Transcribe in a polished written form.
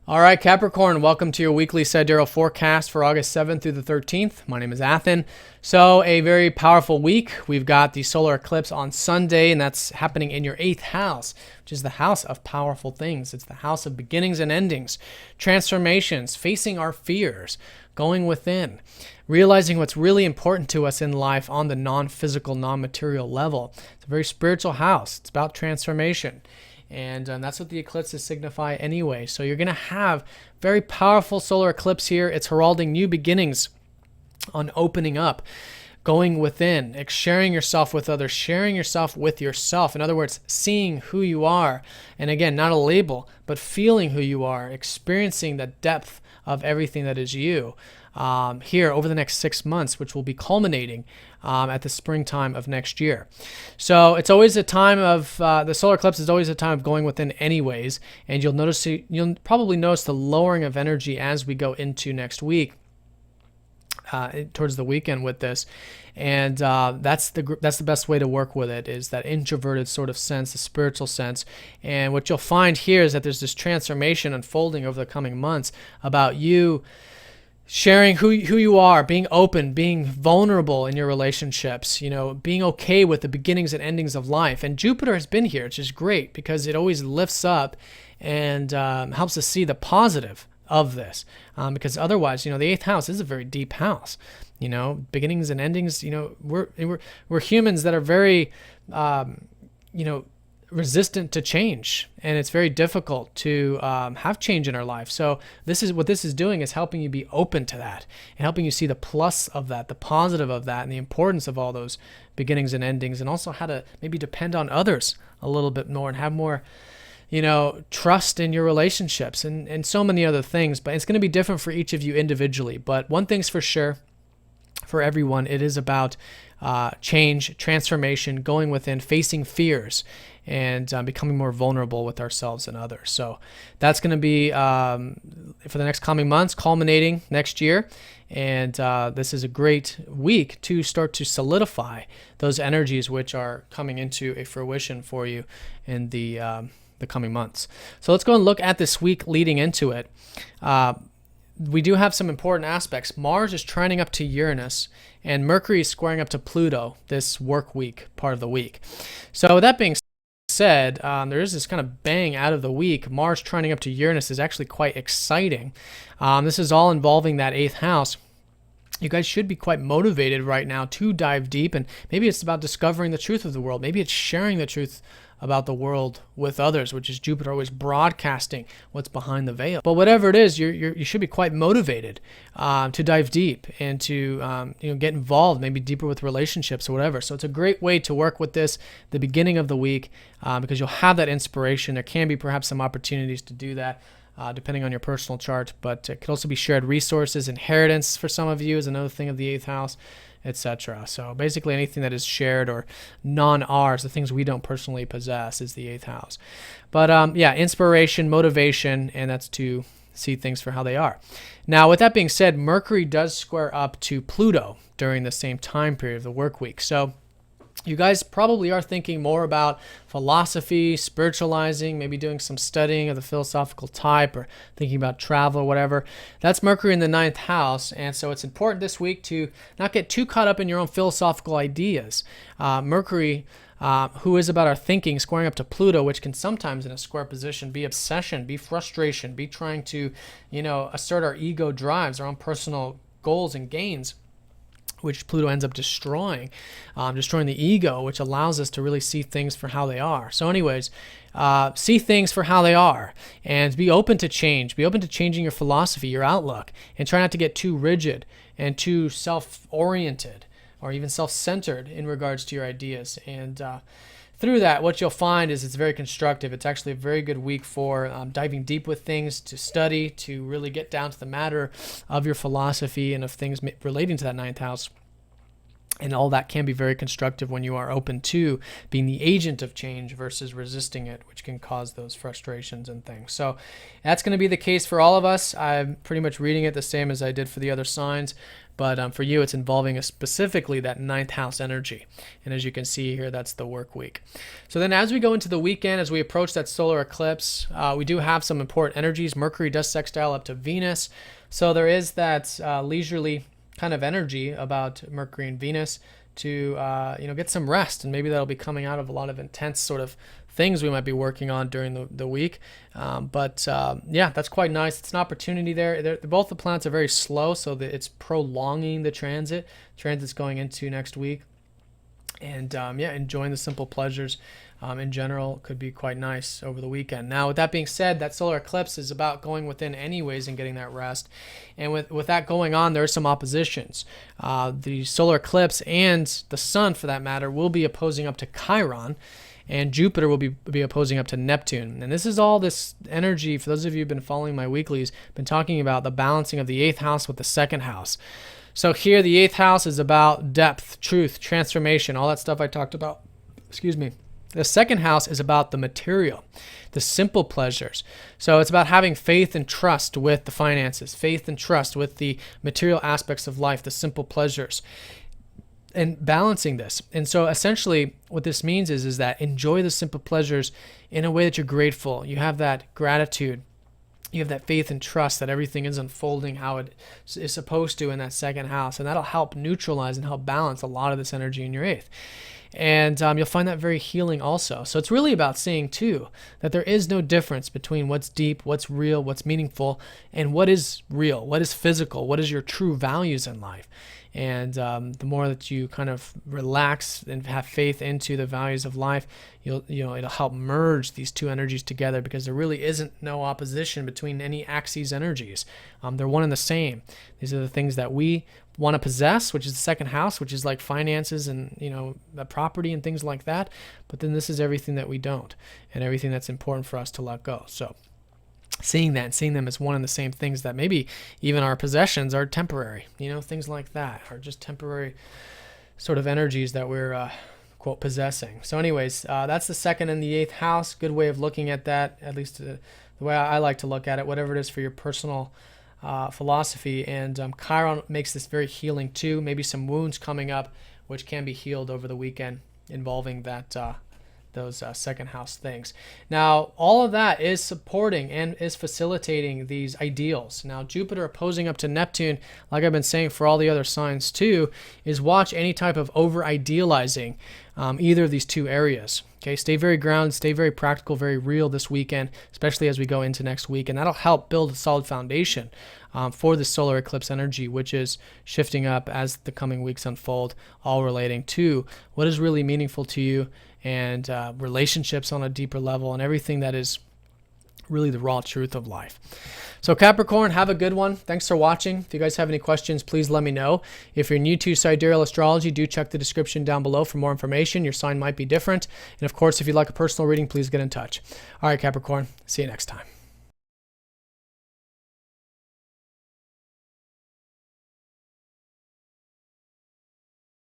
All right, Capricorn, welcome to your weekly sidereal forecast for August 7th through the 13th. My name is Athen. So a very powerful week. We've got the solar eclipse on Sunday, and that's happening in your 8th house, which is the house of powerful things. It's the house of beginnings and endings, transformations, facing our fears, going within, realizing what's really important to us in life on the non-physical, non-material level. It's a very spiritual house. It's about transformation. And that's what the eclipses signify anyway. So you're going to have very powerful solar eclipse here. It's heralding new beginnings on opening up, going within, sharing yourself with others, sharing yourself with yourself. In other words, seeing who you are. And again, not a label, but feeling who you are, experiencing the depth of everything that is you here over the next 6 months, which will be culminating at the springtime of next year. So it's always a time of, the solar eclipse is always a time of going within anyways, and you'll probably notice the lowering of energy as we go into next week, towards the weekend with this. And that's the best way to work with it, is that introverted sort of sense, the spiritual sense. And what you'll find here is that there's this transformation unfolding over the coming months about you sharing who you are, being open, being vulnerable in your relationships, being okay with the beginnings and endings of life. And Jupiter has been here, which is great because it always lifts up and helps us see the positive of this. Because otherwise, the 8th house is a very deep house. Beginnings and endings, we're humans that are very, resistant to change, and it's very difficult to have change in our life. So this is doing is helping you be open to that and helping you see the plus of that, the positive of that, and the importance of all those beginnings and endings, and also how to maybe depend on others a little bit more and have more trust in your relationships and so many other things. But it's going to be different for each of you individually. But one thing's for sure, for everyone, it is about change, transformation, going within, facing fears, and becoming more vulnerable with ourselves and others. So that's going to be for the next coming months, culminating next year. And this is a great week to start to solidify those energies which are coming into a fruition for you in the coming months. So let's go and look at this week leading into it. We do have some important aspects. Mars is trining up to Uranus, and Mercury is squaring up to Pluto this work week, part of the week. So with that being said, there is this kind of bang out of the week. Mars trining up to Uranus is actually quite exciting. This is all involving that 8th house. You guys should be quite motivated right now to dive deep, and maybe it's about discovering the truth of the world. Maybe it's sharing the truth about the world with others, which is Jupiter always broadcasting what's behind the veil. But whatever it is, you should be quite motivated to dive deep and to get involved, maybe deeper with relationships or whatever. So it's a great way to work with this the beginning of the week because you'll have that inspiration. There can be perhaps some opportunities to do that. Depending on your personal chart, but it could also be shared resources. Inheritance for some of you is another thing of the 8th house, etc. So basically anything that is shared or non-ours, the things we don't personally possess, is the 8th house. But inspiration, motivation, and that's to see things for how they are. Now, with that being said, Mercury does square up to Pluto during the same time period of the work week. So you guys probably are thinking more about philosophy, spiritualizing, maybe doing some studying of the philosophical type, or thinking about travel or whatever. That's Mercury in the 9th house, and so it's important this week to not get too caught up in your own philosophical ideas. Mercury, who is about our thinking, squaring up to Pluto, which can sometimes in a square position be obsession, be frustration, be trying to, assert our ego drives, our own personal goals and gains, which Pluto ends up destroying the ego, which allows us to really see things for how they are. So anyways, see things for how they are and be open to change. Be open to changing your philosophy, your outlook, and try not to get too rigid and too self-oriented or even self-centered in regards to your ideas. And through that, what you'll find is it's very constructive. It's actually a very good week for diving deep with things, to study, to really get down to the matter of your philosophy and of things relating to that 9th house. And all that can be very constructive when you are open to being the agent of change versus resisting it, which can cause those frustrations and things. So that's going to be the case for all of us. I'm pretty much reading it the same as I did for the other signs. But for you, it's involving specifically that ninth house energy. And as you can see here, that's the work week. So then as we go into the weekend, as we approach that solar eclipse, we do have some important energies. Mercury does sextile up to Venus. So there is that leisurely kind of energy about Mercury and Venus to get some rest, and maybe that'll be coming out of a lot of intense sort of things we might be working on during the week. Yeah, that's quite nice. It's an opportunity there. Both the planets are very slow, so that it's prolonging the transit. Transit's going into next week. And yeah, enjoying the simple pleasures in general could be quite nice over the weekend. Now, with that being said, that solar eclipse is about going within anyways and getting that rest. And with that going on, there are some oppositions. The solar eclipse and the sun, for that matter, will be opposing up to Chiron, and Jupiter will be opposing up to Neptune. And this is all this energy, for those of you who've been following my weeklies, been talking about the balancing of the 8th house with the 2nd house. So here, the 8th house is about depth, truth, transformation, all that stuff I talked about. Excuse me. The 2nd house is about the material, the simple pleasures. So it's about having faith and trust with the finances, faith and trust with the material aspects of life, the simple pleasures, and balancing this. And so essentially what this means is that enjoy the simple pleasures in a way that you're grateful. You have that gratitude. You have that faith and trust that everything is unfolding how it is supposed to in that 2nd house. And that'll help neutralize and help balance a lot of this energy in your 8th. And you'll find that very healing also. So it's really about seeing, too, that there is no difference between what's deep, what's real, what's meaningful, and what is real, what is physical, what is your true values in life. And the more that you kind of relax and have faith into the values of life, it'll help merge these two energies together, because there really isn't no opposition between any axes energies. They're one and the same. These are the things that we want to possess, which is the 2nd house, which is like finances and the property and things like that. But then this is everything that we don't, and everything that's important for us to let go. So seeing that and seeing them as one and the same things, that maybe even our possessions are temporary, things like that are just temporary sort of energies that we're quote possessing. So anyways, that's the 2nd and the 8th house. Good way of looking at that, at least the way I like to look at it, whatever it is for your personal philosophy. And Chiron makes this very healing too. Maybe some wounds coming up which can be healed over the weekend involving that those 2nd house things. Now, all of that is supporting and is facilitating these ideals. Now, Jupiter opposing up to Neptune, like I've been saying for all the other signs too, is watch any type of over-idealizing either of these two areas. Okay, stay very grounded, stay very practical, very real this weekend, especially as we go into next week, and that'll help build a solid foundation for the solar eclipse energy, which is shifting up as the coming weeks unfold, all relating to what is really meaningful to you, and relationships on a deeper level, and everything that is really the raw truth of life. So Capricorn, have a good one. Thanks for watching. If you guys have any questions, please let me know. If you're new to Sidereal Astrology, do check the description down below for more information. Your sign might be different. And of course, if you'd like a personal reading, please get in touch. All right, Capricorn, see you next time.